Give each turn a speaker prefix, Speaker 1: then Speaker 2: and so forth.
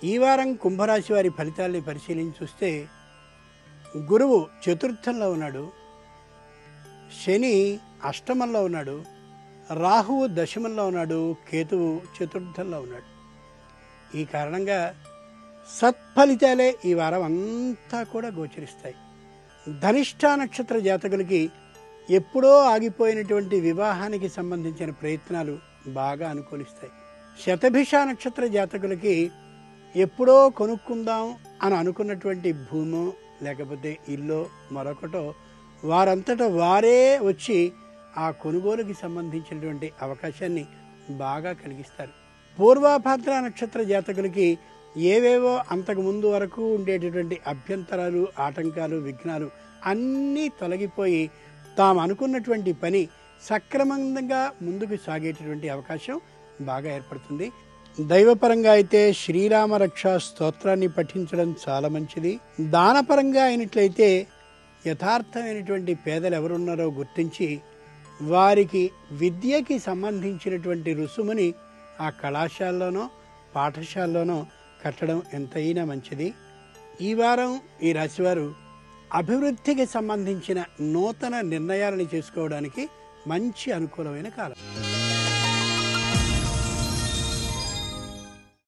Speaker 1: ఈ వారం కుంభరాశి వారి ఫలితాల్ని పరిశీలించి చూస్తే గురువు చతుర్థంలో ఉన్నాడు, శని అష్టమంలో ఉన్నాడు, రాహువు దశమంలో ఉన్నాడు, కేతువు చతుర్థంలో ఉన్నాడు. ఈ కారణంగా సత్ఫలితాలే ఈ వారం అంతా కూడా గోచరిస్తాయి. ధనిష్ఠ నక్షత్ర జాతకులకి ఎప్పుడో ఆగిపోయినటువంటి వివాహానికి సంబంధించిన ప్రయత్నాలు బాగా అనుకూలిస్తాయి. శతభిష నక్షత్ర జాతకులకి ఎప్పుడో కొనుక్కుందాం అని అనుకున్నటువంటి భూమో లేకపోతే ఇల్లో మరొకటో వారంతటా వారే వచ్చి ఆ కొనుగోలుకి సంబంధించినటువంటి అవకాశాన్ని బాగా కలిగిస్తారు. పూర్వభాద్ర నక్షత్ర జాతకులకి ఏవేవో అంతకు ముందు వరకు ఉండేటటువంటి అభ్యంతరాలు, ఆటంకాలు, విఘ్నాలు అన్నీ తొలగిపోయి తాము అనుకున్నటువంటి పని సక్రమంగా ముందుకు సాగేటటువంటి అవకాశం బాగా ఏర్పడుతుంది. దైవపరంగా అయితే శ్రీరామ రక్షా స్తోత్రాన్ని పఠించడం చాలా మంచిది. దానపరంగా అయినట్లయితే యథార్థమైనటువంటి పేదలు ఎవరున్నారో గుర్తించి వారికి విద్యకి సంబంధించినటువంటి రుసుముని ఆ కళాశాలలోనో పాఠశాలలోనో కట్టడం ఎంతైనా మంచిది. ఈ వారం ఈ రాశివారు అభివృద్ధికి సంబంధించిన నూతన నిర్ణయాలను చేసుకోవడానికి మంచి అనుకూలమైన కాలం.